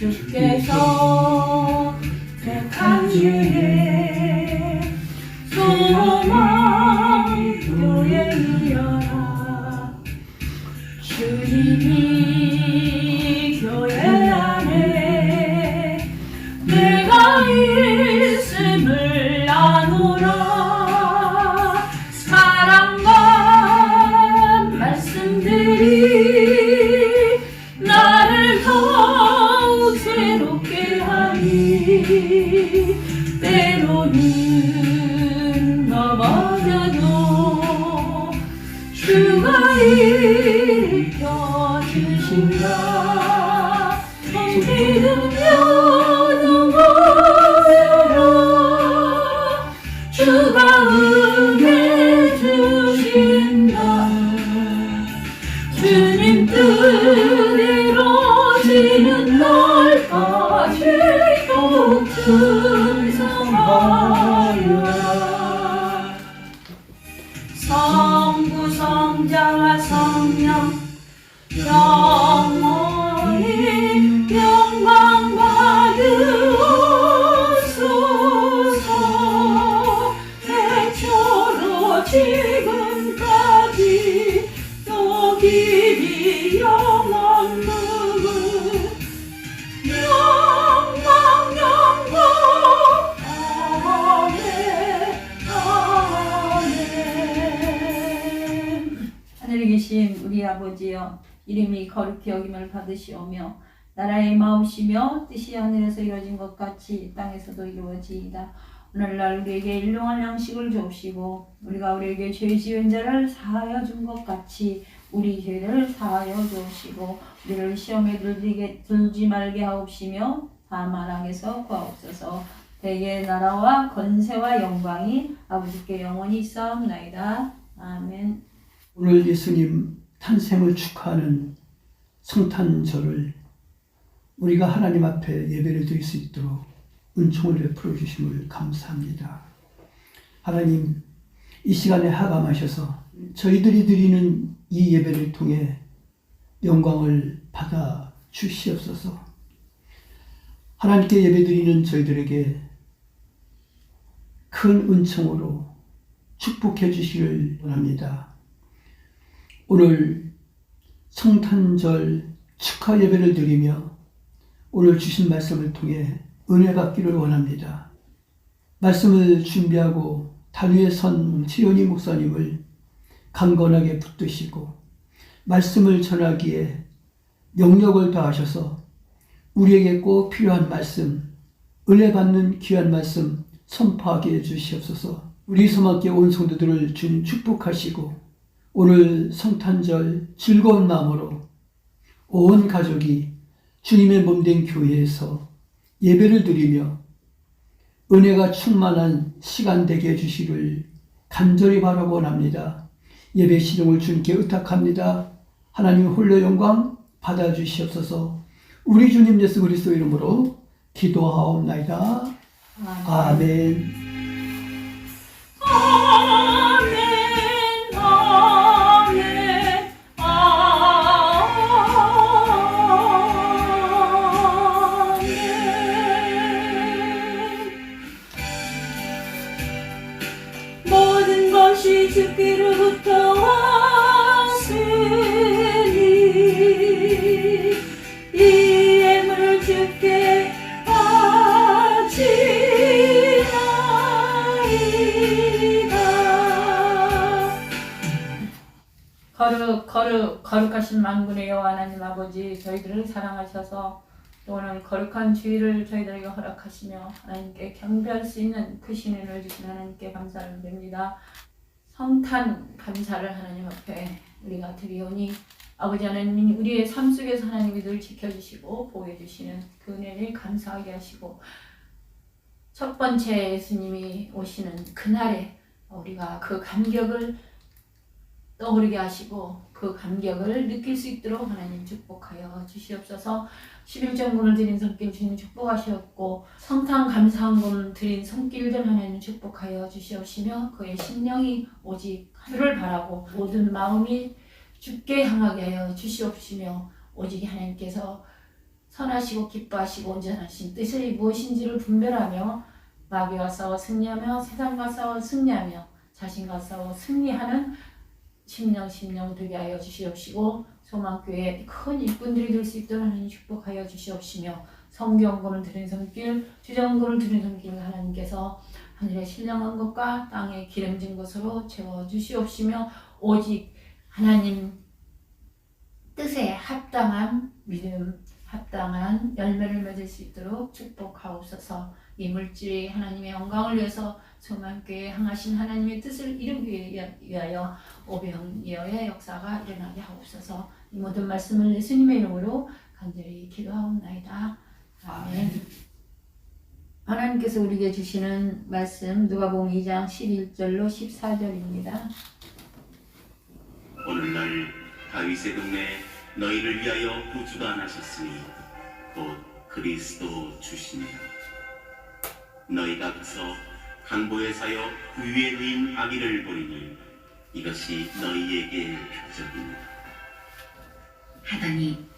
주께서 택한 주의 소망 교회이여라. 주님이 교회 안에 내가 있음을 아노라. 사랑과 말씀들이 나를 더욱 새롭게 하니 때로는 넘어져도 주가 일으켜 주신다. 믿으며 넘어져라. 주가 응해 주신다. 주님 뜻 이루어지는 날까지 꼭 충성하여라. 성부 성자와 성령 영원히 영광 받으옵소서. 태초로 지금까지 또 길이 영원 누구 영광 영광 아멘 아멘. 하늘에 계신 우리 아버지여, 이름이 거룩히 여김을 받으시오며 나라의 마음이시며 뜻이 하늘에서 이루어진 것 같이 땅에서도 이루어지이다. 오늘날 우리에게 일용할 양식을 주옵시고 우리가 우리에게 죄 지은 자를 사하여 준 것 같이 우리 죄를 사하여 주옵시고 우리를 시험에 들지 말게 하옵시며 다만 악에서 구하옵소서. 대개 나라와 권세와 영광이 아버지께 영원히 있사옵나이다. 아멘. 오늘 예수님 탄생을 축하하는 성탄절을 우리가 하나님 앞에 예배를 드릴 수 있도록 은총을 베풀어 주심을 감사합니다. 하나님, 이 시간에 하감하셔서 저희들이 드리는 이 예배를 통해 영광을 받아 주시옵소서. 하나님께 예배드리는 저희들에게 큰 은총으로 축복해 주시기를 원합니다. 오늘 성탄절 축하 예배를 드리며 오늘 주신 말씀을 통해 은혜 받기를 원합니다. 말씀을 준비하고 단 위에 선 최현희 목사님을 강건하게 붙드시고 말씀을 전하기에 영역을 더하셔서 우리에게 꼭 필요한 말씀, 은혜 받는 귀한 말씀 선포하게 해주시옵소서. 우리 소망교회 온 성도들을 주님 축복하시고 오늘 성탄절 즐거운 마음으로 온 가족이 주님의 몸된 교회에서 예배를 드리며 은혜가 충만한 시간 되게 해주시기를 간절히 바라고 원합니다. 예배 시종을 주님께 의탁합니다. 하나님 홀로 영광 받아주시옵소서. 우리 주님 예수 그리스도 이름으로 기도하옵나이다. 아멘. 모든 것이 주께로부터 왔으니 이 예물 주께 바치나이다. 거룩하신 만군의 여호와 하나님 아버지, 저희들을 사랑하셔서 오늘 거룩한 주일을 저희들에게 허락하시며 하나님께 경배할 수 있는 크신 은혜를 주신 하나님께 감사를 드립니다. 성탄 감사를 하나님 앞에 우리가 드리오니 아버지 하나님, 우리의 삶 속에서 하나님이 늘 지켜주시고 보호해주시는 그 은혜를 감사하게 하시고 첫 번째 예수님이 오시는 그날에 우리가 그 감격을 떠오르게 하시고 그 감격을 느낄 수 있도록 하나님 축복하여 주시옵소서. 11정금을 드린 손길 주님 축복하시었고 성탄 감사한금 드린 손길들 하나님 축복하여 주시옵시며 그의 심령이 오직 하늘을 바라고 모든 마음이 주께 향하게 하여 주시옵시며 오직 하나님께서 선하시고 기뻐하시고 온전하신 뜻이 무엇인지를 분별하며 마귀와 싸워 승리하며 세상과 싸워 승리하며 자신과 싸워 승리하는 심령 되게 하여 주시옵시고 소망교회 큰 일꾼들이 될 수 있도록 하나님 축복하여 주시옵시며 성경권을 드린 손길 주정권을 드린 손길 하나님께서 하늘의 신령한 것과 땅의 기름진 것으로 채워주시옵시며 오직 하나님 뜻에 합당한 믿음 합당한 열매를 맺을 수 있도록 축복하옵소서. 이 물질이 하나님의 영광을 위해서 소망교회에 향하신 하나님의 뜻을 이루기 위하여 오병이어의 역사가 일어나게 하옵소서. 이 모든 말씀을 예수님의 이름으로 간절히 기도하옵나이다. 아멘. 하나님께서 우리에게 주시는 말씀 누가복음 2장 11절로 14절입니다. 오늘날 다윗의 동네 너희를 위하여 구주가 나셨으니 곧 그리스도 주시니라. 너희가 가서 강보에 사여 구유에 누인 아기를 보리니 이것이 너희에게 표적이니라. 하더니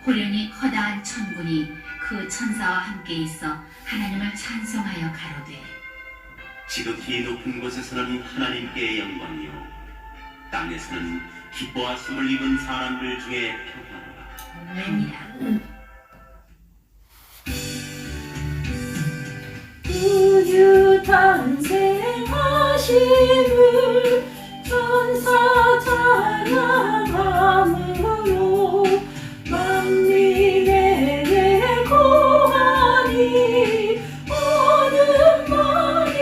호련히 허다한 천군이 그 천사와 함께 있어 하나님을 찬송하여 가로되 지극히 높은 곳에서는 하나님께 영광이요 땅에서는 기뻐하심을 입은 사람들 중에 평화로라. 아니라. 구주 탄생하심을 천사 찬양함으로 만민에게 고하니 어둠 밤이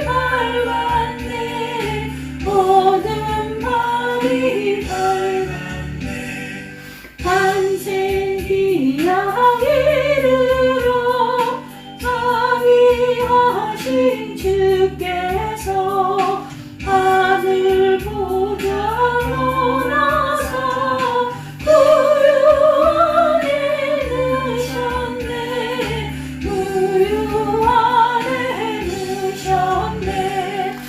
밝았네 어둠 밤이 밝았네 탄생 기약 이르러 자비하신 주께서 하늘 보좌로 나서 구유 안에 넣으셨네 구유 안에 넣으셨네.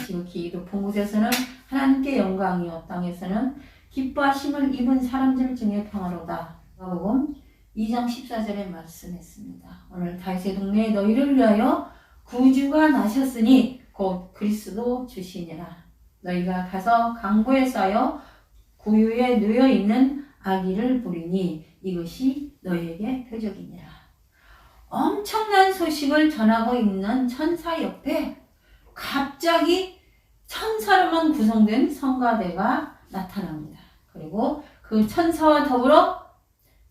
지극히 높은 곳에서는 하나님께 영광이요 땅에서는 기뻐하심을 입은 사람들 중에 평화로다. 마가복음 2장 14절에 말씀했습니다. 오늘 다윗의 동네에 너희를 위하여 구주가 나셨으니 곧 그리스도 주시니라. 너희가 가서 강보에 쌓여 구유에 누여 있는 아기를 보리니 이것이 너희에게 표적이니라. 엄청난 소식을 전하고 있는 천사 옆에 갑자기 천사로만 구성된 성가대가 나타납니다. 그리고 그 천사와 더불어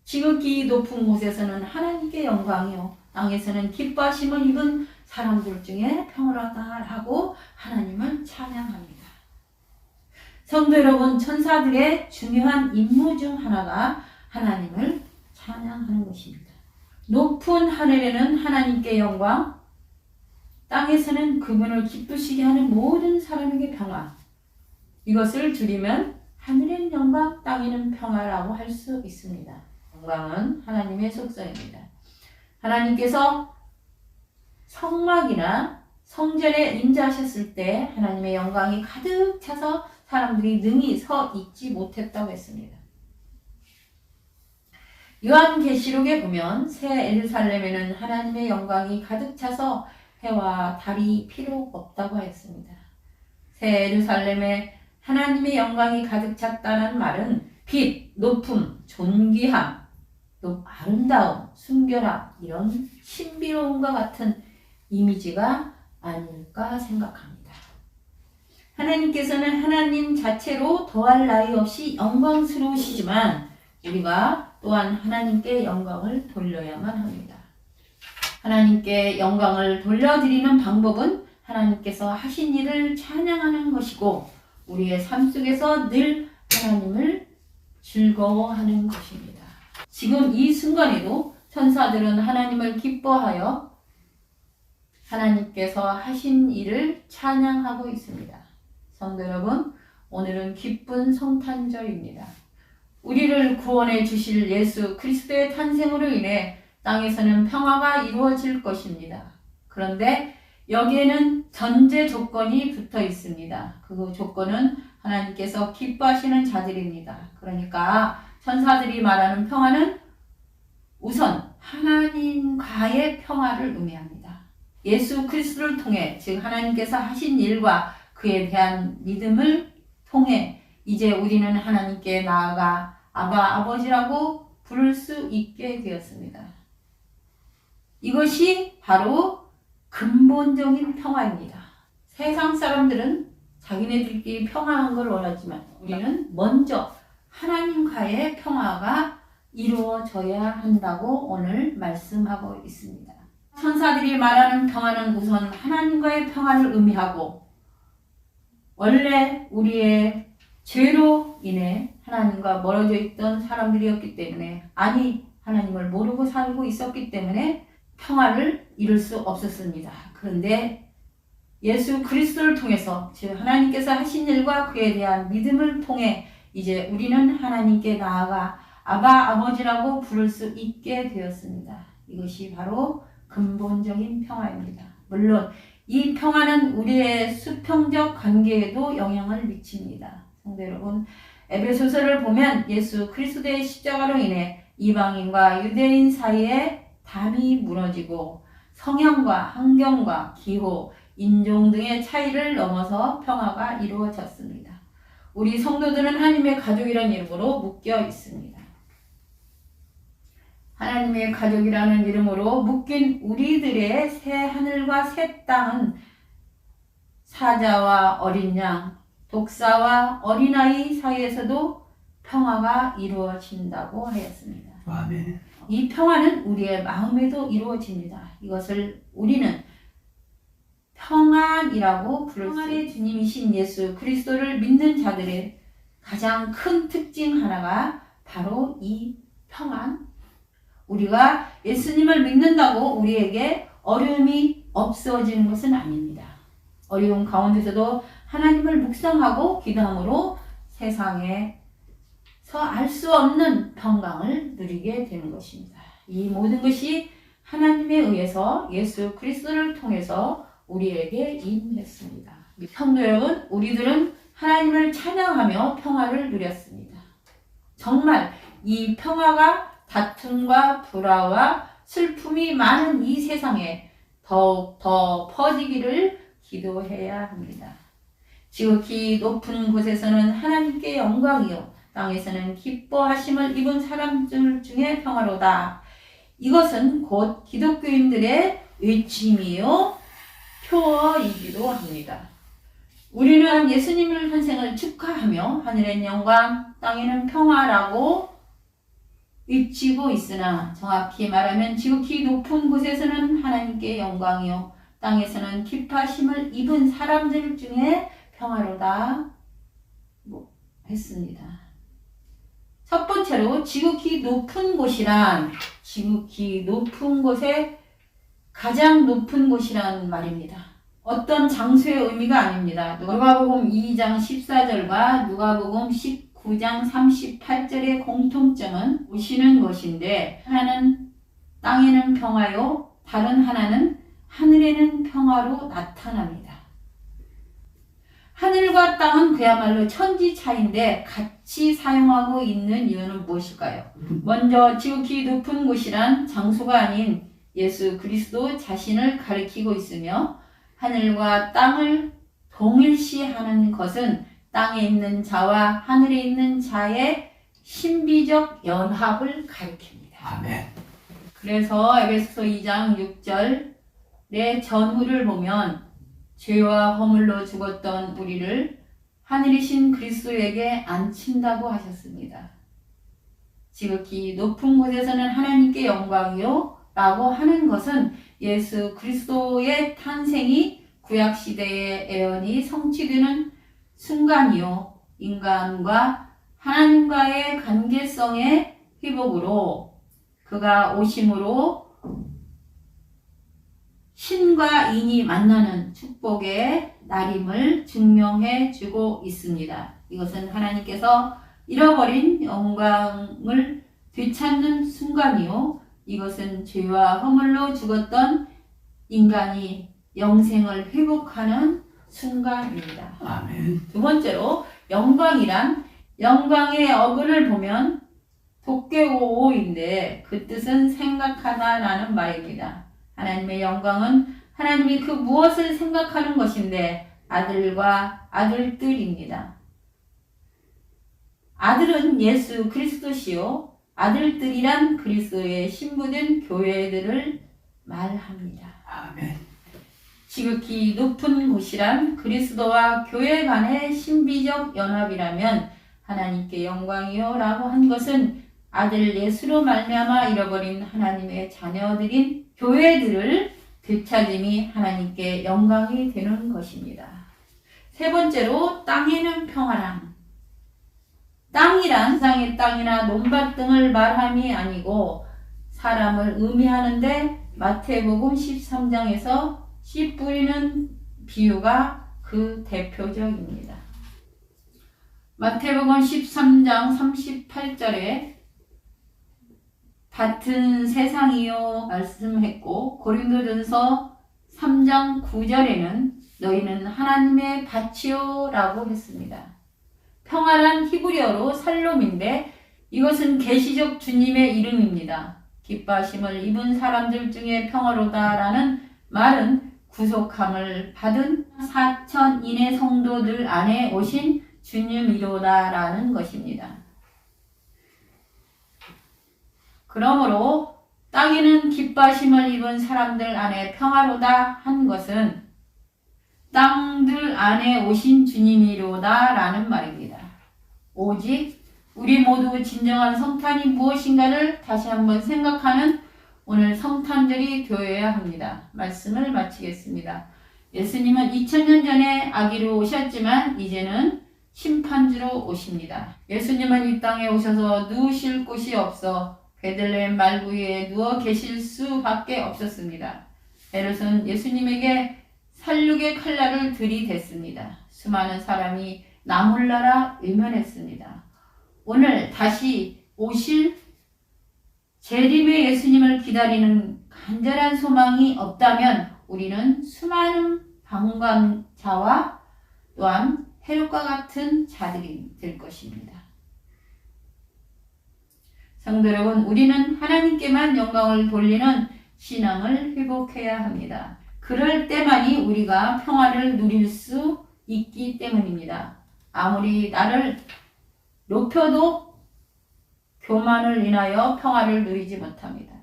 지극히 높은 곳에서는 하나님께 영광이요 땅에서는 기뻐하심을 입은 사람들 중에 평화로다라고 하나님을 찬양합니다. 성도 여러분, 천사들의 중요한 임무 중 하나가 하나님을 찬양하는 것입니다. 높은 하늘에는 하나님께 영광, 땅에서는 그분을 기쁘시게 하는 모든 사람에게 평화. 이것을 줄이면 하늘엔 영광, 땅에는 평화라고 할 수 있습니다. 영광은 하나님의 속성입니다. 하나님께서 성막이나 성전에 임재하셨을 때 하나님의 영광이 가득 차서 사람들이 능히 서 있지 못했다고 했습니다. 요한계시록에 보면 새 예루살렘에는 하나님의 영광이 가득 차서 해와 달이 필요 없다고 했습니다. 새 예루살렘에 하나님의 영광이 가득 찼다는 말은 빛, 높음, 존귀함, 또 아름다움, 순결함 이런 신비로움과 같은 이미지가 아닐까 생각합니다. 하나님께서는 하나님 자체로 더할 나위 없이 영광스러우시지만 우리가 또한 하나님께 영광을 돌려야만 합니다. 하나님께 영광을 돌려드리는 방법은 하나님께서 하신 일을 찬양하는 것이고 우리의 삶 속에서 늘 하나님을 즐거워하는 것입니다. 지금 이 순간에도 천사들은 하나님을 기뻐하여 하나님께서 하신 일을 찬양하고 있습니다. 성도 여러분, 오늘은 기쁜 성탄절입니다. 우리를 구원해 주실 예수 그리스도의 탄생으로 인해 땅에서는 평화가 이루어질 것입니다. 그런데 여기에는 전제 조건이 붙어 있습니다. 그 조건은 하나님께서 기뻐하시는 자들입니다. 그러니까 천사들이 말하는 평화는 우선 하나님과의 평화를 의미합니다. 예수 그리스도를 통해, 즉 하나님께서 하신 일과 그에 대한 믿음을 통해 이제 우리는 하나님께 나아가 아바 아버지라고 부를 수 있게 되었습니다. 이것이 바로 근본적인 평화입니다. 세상 사람들은 자기네들끼리 평화한 걸 원하지만 우리는 먼저 하나님과의 평화가 이루어져야 한다고 오늘 말씀하고 있습니다. 천사들이 말하는 평화는 우선 하나님과의 평화를 의미하고, 원래 우리의 죄로 인해 하나님과 멀어져 있던 사람들이었기 때문에, 아니 하나님을 모르고 살고 있었기 때문에 평화를 이룰 수 없었습니다. 그런데 예수 그리스도를 통해서, 즉 하나님께서 하신 일과 그에 대한 믿음을 통해 이제 우리는 하나님께 나아가 아바 아버지라고 부를 수 있게 되었습니다. 이것이 바로 근본적인 평화입니다. 물론 이 평화는 우리의 수평적 관계에도 영향을 미칩니다. 성도 여러분, 에베소서를 보면 예수 그리스도의 십자가로 인해 이방인과 유대인 사이에 담이 무너지고 성향과 환경과 기호, 인종 등의 차이를 넘어서 평화가 이루어졌습니다. 우리 성도들은 하나님의 가족이라는 이름으로 묶여 있습니다. 하나님의 가족이라는 이름으로 묶인 우리들의 새 하늘과 새 땅은 사자와 어린 양, 독사와 어린아이 사이에서도 평화가 이루어진다고 하였습니다. 아멘. 이 평화는 우리의 마음에도 이루어집니다. 이것을 우리는 평안이라고 부를 수 있습니다. 평안의 주님이신 예수 그리스도를 믿는 자들의 가장 큰 특징 하나가 바로 이 평안. 우리가 예수님을 믿는다고 우리에게 어려움이 없어지는 것은 아닙니다. 어려움 가운데서도 하나님을 묵상하고 기도함으로 세상에서 알 수 없는 평강을 누리게 되는 것입니다. 이 모든 것이 하나님에 의해서 예수 그리스도를 통해서 우리에게 임했습니다. 성도 여러분, 우리들은 하나님을 찬양하며 평화를 누렸습니다. 정말 이 평화가 다툼과 불화와 슬픔이 많은 이 세상에 더욱 더 퍼지기를 기도해야 합니다. 지극히 높은 곳에서는 하나님께 영광이요 땅에서는 기뻐하심을 입은 사람들 중에 평화로다. 이것은 곧 기독교인들의 외침이요 표어이기도 합니다. 우리는 예수님의 탄생을 축하하며 하늘엔 영광, 땅에는 평화라고 외치고 있으나 정확히 말하면 지극히 높은 곳에서는 하나님께 영광이요 땅에서는 기뻐하심을 입은 사람들 중에 평화로다 했습니다. 첫 번째로 지극히 높은 곳이란, 지극히 높은 곳에 가장 높은 곳이란 말입니다. 어떤 장소의 의미가 아닙니다. 누가복음 2장 14절과 누가복음 19장 38절의 공통점은 오시는 것인데, 하나는 땅에는 평화요 다른 하나는 하늘에는 평화로 나타납니다. 하늘과 땅은 그야말로 천지 차이인데 같이 사용하고 있는 이유는 무엇일까요? 먼저 지극히 높은 곳이란 장소가 아닌 예수 그리스도 자신을 가리키고 있으며, 하늘과 땅을 동일시하는 것은 땅에 있는 자와 하늘에 있는 자의 신비적 연합을 가리킵니다. 아멘. 그래서 에베소서 2장 6절의 전후를 보면 죄와 허물로 죽었던 우리를 하늘이신 그리스도에게 앉힌다고 하셨습니다. 지극히 높은 곳에서는 하나님께 영광이요 라고 하는 것은 예수 그리스도의 탄생이 구약시대의 예언이 성취되는 순간이요 인간과 하나님과의 관계성의 회복으로, 그가 오심으로 신과 인이 만나는 축복의 날임을 증명해 주고 있습니다. 이것은 하나님께서 잃어버린 영광을 되찾는 순간이요, 이것은 죄와 허물로 죽었던 인간이 영생을 회복하는 순간입니다. 아멘. 두 번째로 영광이란, 영광의 어근을 보면 도케오인데 그 뜻은 생각하다라는 말입니다. 하나님의 영광은 하나님이 그 무엇을 생각하는 것인데 아들과 아들들입니다. 아들은 예수 그리스도시요 아들들이란 그리스도의 신부된 교회들을 말합니다. 아멘. 지극히 높은 곳이란 그리스도와 교회 간의 신비적 연합이라면 하나님께 영광이요 라고 한 것은 아들 예수로 말미암아 잃어버린 하나님의 자녀들인 교회들을 되찾음이 하나님께 영광이 되는 것입니다. 세 번째로 땅에는 평화란 땅이란 세상의 땅이나 논밭 등을 말함이 아니고 사람을 의미하는데 마태복음 13장에서 씨 뿌리는 비유가 그 대표적입니다. 마태복음 13장 38절에 밭은 세상이요 말씀했고 고린도전서 3장 9절에는 너희는 하나님의 밭이요 라고 했습니다. 평화란 히브리어로 살롬인데 이것은 계시적 주님의 이름입니다. 기뻐하심을 입은 사람들 중에 평화로다라는 말은 구속함을 받은 4,000인의 성도들 안에 오신 주님이로다라는 것입니다. 그러므로 땅에는 기뻐하심을 입은 사람들 안에 평화로다 한 것은 땅들 안에 오신 주님이로다 라는 말입니다. 오직 우리 모두 진정한 성탄이 무엇인가를 다시 한번 생각하는 오늘 성탄절이 되어야 합니다. 말씀을 마치겠습니다. 예수님은 2000년 전에 아기로 오셨지만 이제는 심판주로 오십니다. 예수님은 이 땅에 오셔서 누우실 곳이 없어 베들레헴 말구이에 누워 계실 수밖에 없었습니다. 헤롯은 예수님에게 살육의 칼날을 들이댔습니다. 수많은 사람이 나몰라라 의면했습니다. 오늘 다시 오실 재림의 예수님을 기다리는 간절한 소망이 없다면 우리는 수많은 방관자와 또한 헤롯과 같은 자들이 될 것입니다. 성도 여러분, 우리는 하나님께만 영광을 돌리는 신앙을 회복해야 합니다. 그럴 때만이 우리가 평화를 누릴 수 있기 때문입니다. 아무리 나를 높여도 교만을 인하여 평화를 누리지 못합니다.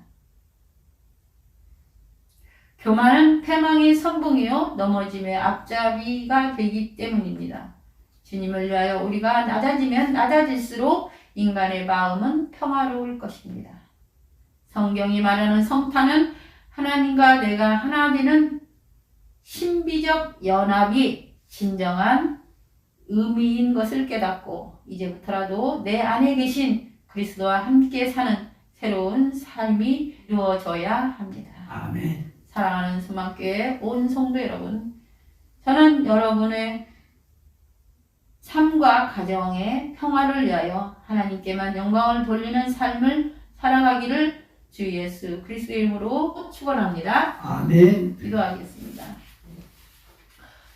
교만은 패망의 선봉이요 넘어짐의 앞잡이가 되기 때문입니다. 주님을 위하여 우리가 낮아지면 낮아질수록 인간의 마음은 평화로울 것입니다. 성경이 말하는 성탄은 하나님과 내가 하나 되는 신비적 연합이 진정한 의미인 것을 깨닫고 이제부터라도 내 안에 계신 그리스도와 함께 사는 새로운 삶이 이루어져야 합니다. 아멘. 사랑하는 수만교회 온 성도 여러분, 저는 여러분의 삶과 가정의 평화를 위하여 하나님께만 영광을 돌리는 삶을 살아가기를 주 예수 그리스도의 이름으로 축원합니다. 아멘. 기도하겠습니다.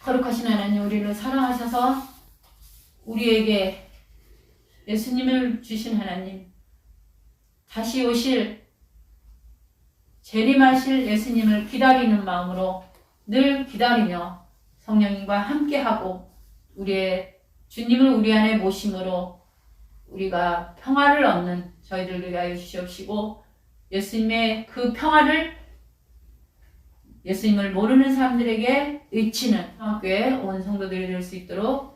거룩하신 하나님, 우리를 사랑하셔서 우리에게 예수님을 주신 하나님, 다시 오실 재림하실 예수님을 기다리는 마음으로 늘 기다리며 성령님과 함께하고 우리의 주님을 우리 안에 모심으로 우리가 평화를 얻는 저희들을 위하여 주시옵시고 예수님의 그 평화를 예수님을 모르는 사람들에게 의치는 교회 온 성도들이 될 수 있도록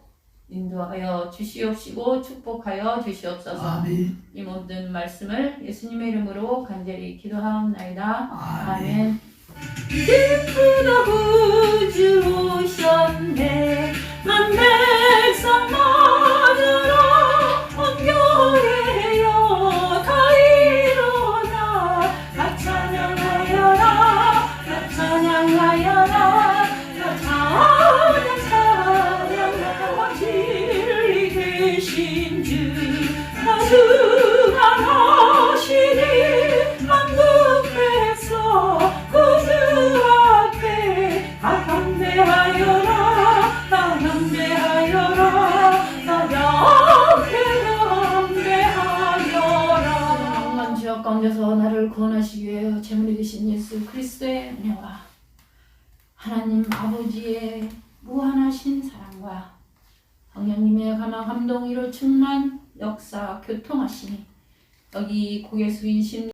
인도하여 주시옵시고 축복하여 주시옵소서. 아멘. 이 모든 말씀을 예수님의 이름으로 간절히 기도하옵나이다. 아멘. 기쁘다 구주 오셨네 만 백성 맞으러 온 교회여 다 일어나 다 찬양하여라 다 찬양하여라 다 찬양하여라 진리 되신 주 수강하시니 만국 백성 구주 앞에 다 담대하여라 다 예수 그리스도의 은혜와 하나님 아버지의 무한하신 사랑과 성령님의 감화 감동으로 충만 역사 교통하시니 여기 고개수이신